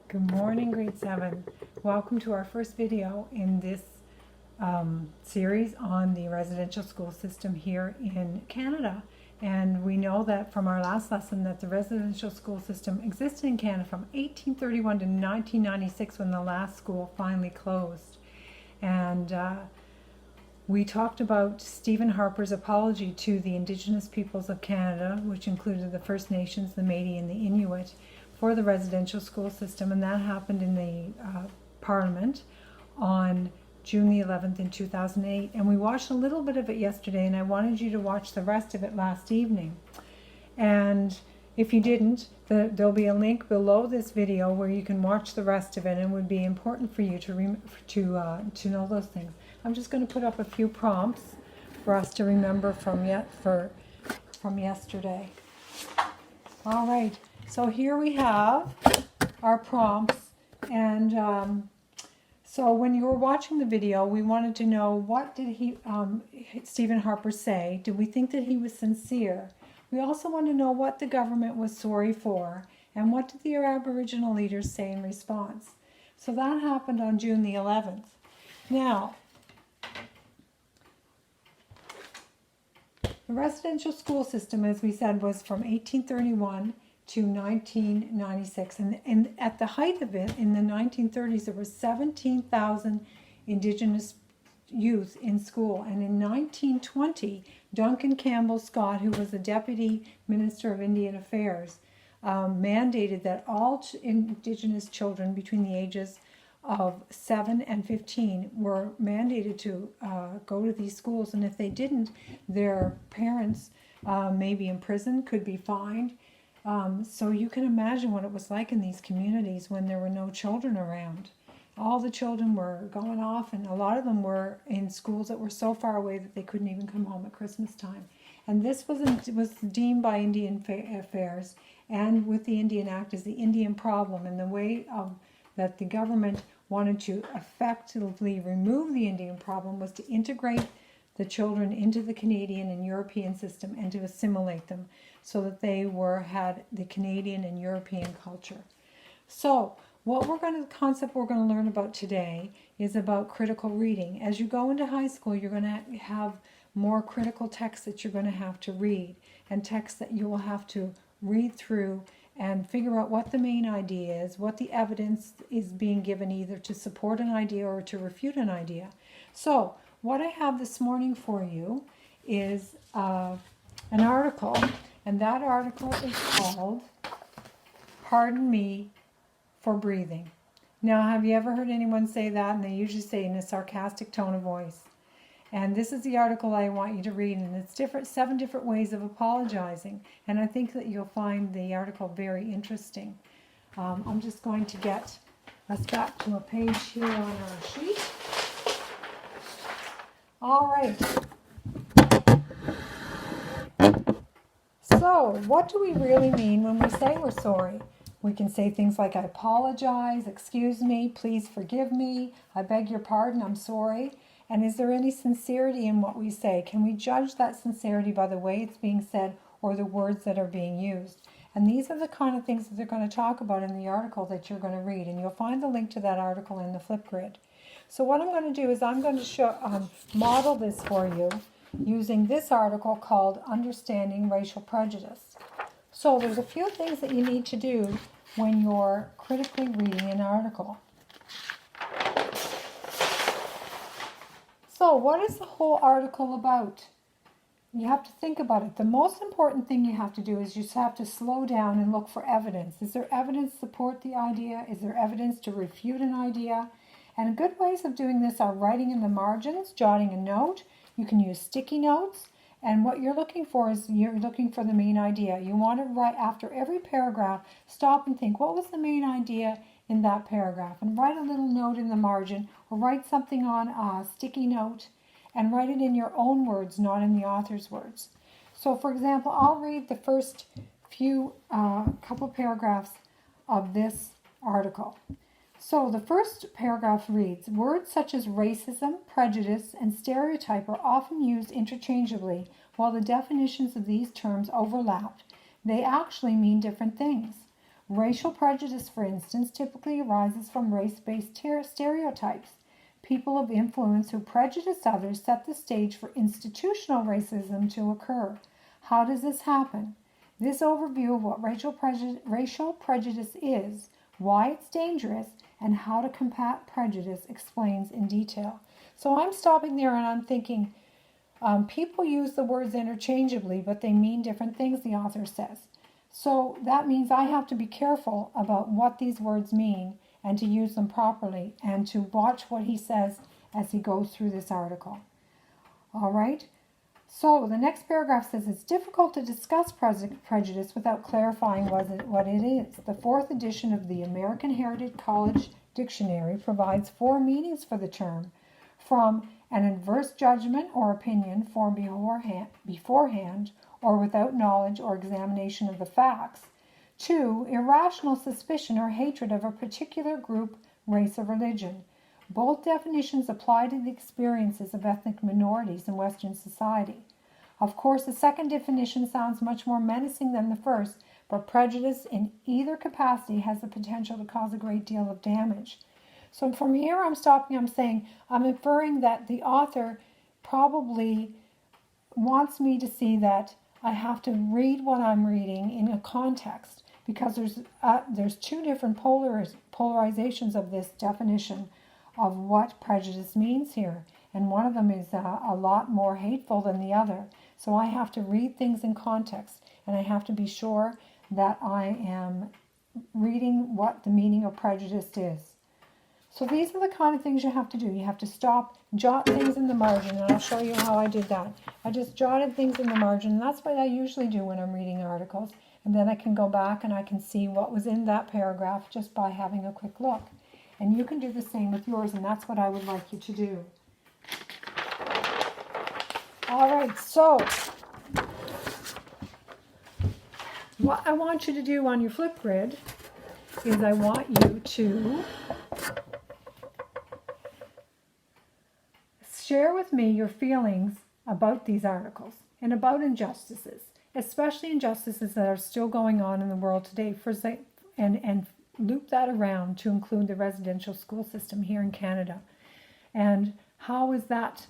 Good morning, grade 7. Welcome to our first video in this series on the residential school system here in Canada. And we know that from our last lesson that the residential school system existed in Canada from 1831 to 1996 when the last school finally closed. And we talked about Stephen Harper's apology to the Indigenous peoples of Canada, which included the First Nations, the Métis, and the Inuit, for the residential school system, and that happened in the Parliament on June the 11th in 2008. And we watched a little bit of it yesterday, and I wanted you to watch the rest of it last evening. And if you didn't, there'll be a link below this video where you can watch the rest of it, and it would be important for you to know those things. I'm just going to put up a few prompts for us to remember from yesterday. All right. So here we have our prompts, and so when you were watching the video, we wanted to know, what did Stephen Harper say? Did we think that he was sincere? We also want to know what the government was sorry for, and what did the Aboriginal leaders say in response? So that happened on June the 11th. Now, the residential school system, as we said, was from 1831 to 1996, and at the height of it in the 1930s there were 17,000 Indigenous youth in school, and in 1920 Duncan Campbell Scott, who was the Deputy Minister of Indian Affairs, mandated that all Indigenous children between the ages of 7 and 15 were mandated to go to these schools, and if they didn't, their parents may be in prison, could be fined. So you can imagine what it was like in these communities when there were no children around. All the children were going off, and a lot of them were in schools that were so far away that they couldn't even come home at Christmas time. And this was deemed by Indian Affairs and with the Indian Act as the Indian problem, and the way that the government wanted to effectively remove the Indian problem was to integrate the children into the Canadian and European system and to assimilate them so that they had the Canadian and European culture. So the concept we're going to learn about today is about critical reading. As you go into high school, you're going to have more critical texts that you're going to have to read, and texts that you will have to read through and figure out what the main idea is, what the evidence is being given either to support an idea or to refute an idea. So what I have this morning for you is an article, and that article is called "Pardon Me for Breathing." Now, have you ever heard anyone say that? And they usually say in a sarcastic tone of voice. And this is the article I want you to read, and it's 7 different ways of apologizing. And I think that you'll find the article very interesting. I'm just going to get us back to a page here on our sheet. All right. So, what do we really mean when we say we're sorry? We can say things like, I apologize, excuse me, please forgive me, I beg your pardon, I'm sorry. And is there any sincerity in what we say? Can we judge that sincerity by the way it's being said or the words that are being used? And these are the kind of things that they're going to talk about in the article that you're going to read. And you'll find the link to that article in the flip grid. So what I'm going to do is I'm going to model this for you using this article called Understanding Racial Prejudice. So there's a few things that you need to do when you're critically reading an article. So what is the whole article about? You have to think about it. The most important thing you have to do is you have to slow down and look for evidence. Is there evidence to support the idea? Is there evidence to refute an idea? And good ways of doing this are writing in the margins, jotting a note. You can use sticky notes. And what you're looking for is you're looking for the main idea. You want to write after every paragraph, stop and think, what was the main idea in that paragraph? And write a little note in the margin, or write something on a sticky note and write it in your own words, not in the author's words. So for example, I'll read the first few couple paragraphs of this article. So the first paragraph reads, words such as racism, prejudice, and stereotype are often used interchangeably. While the definitions of these terms overlap, they actually mean different things. Racial prejudice, for instance, typically arises from race-based stereotypes. People of influence who prejudice others set the stage for institutional racism to occur. How does this happen? This overview of what racial prejudice is, why it's dangerous, and how to combat prejudice explains in detail. So I'm stopping there and I'm thinking, people use the words interchangeably, but they mean different things, the author says. So that means I have to be careful about what these words mean and to use them properly and to watch what he says as he goes through this article. All right? So the next paragraph says it's difficult to discuss prejudice without clarifying what it is. The 4th edition of the American Heritage College Dictionary provides 4 meanings for the term: from an adverse judgment or opinion formed beforehand or without knowledge or examination of the facts, to irrational suspicion or hatred of a particular group, race, or religion. Both definitions apply to the experiences of ethnic minorities in Western society. Of course, the second definition sounds much more menacing than the first, but prejudice in either capacity has the potential to cause a great deal of damage. So from here I'm saying, I'm inferring that the author probably wants me to see that I have to read what I'm reading in a context, because there's 2 different polarizations of this definition of what prejudice means here, and one of them is a lot more hateful than the other. So I have to read things in context, and I have to be sure that I am reading what the meaning of prejudice is. So these are the kind of things you have to do. You have to stop, jot things in the margin, and I'll show you how I did that. I just jotted things in the margin, and that's what I usually do when I'm reading articles. And then I can go back and I can see what was in that paragraph just by having a quick look. And you can do the same with yours, and that's what I would like you to do. All right, so what I want you to do on your flip grid is I want you to share with me your feelings about these articles and about injustices, especially injustices that are still going on in the world today, and loop that around to include the residential school system here in Canada. And how is that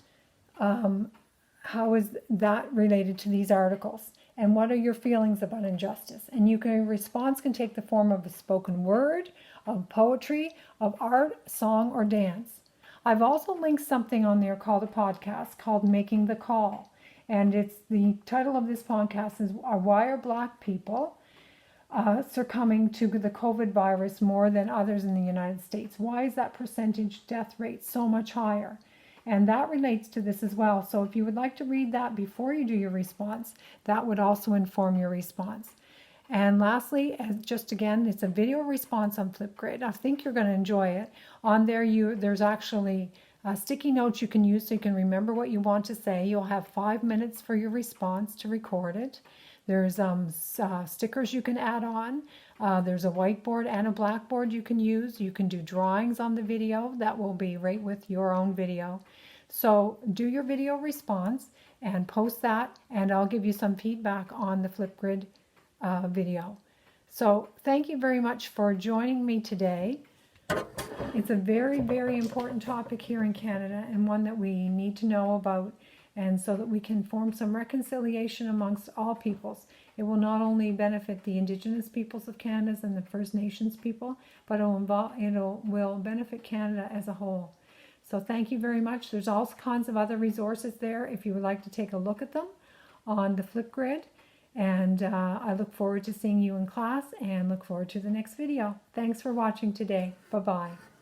related to these articles? And what are your feelings about injustice? And your response can take the form of a spoken word, of poetry, of art, song, or dance. I've also linked something on there called a podcast called Making the Call. And it's the title of this podcast is Why Are Black People Succumbing to the COVID virus more than others in the United States? Why is that percentage death rate so much higher? And that relates to this as well. So if you would like to read that before you do your response, that would also inform your response. And lastly, just again, it's a video response on Flipgrid. I think you're going to enjoy it. On there, there's actually sticky notes you can use so you can remember what you want to say. You'll have 5 minutes for your response to record it. There's stickers you can add on. There's a whiteboard and a blackboard you can use. You can do drawings on the video. That will be right with your own video. So do your video response and post that, and I'll give you some feedback on the Flipgrid video. So thank you very much for joining me today. It's a very, very important topic here in Canada, and one that we need to know about, and so that we can form some reconciliation amongst all peoples. It will not only benefit the Indigenous peoples of Canada and the First Nations people, but it will benefit Canada as a whole. So thank you very much. There's all kinds of other resources there if you would like to take a look at them on the Flipgrid. And I look forward to seeing you in class and look forward to the next video. Thanks for watching today. Bye-bye.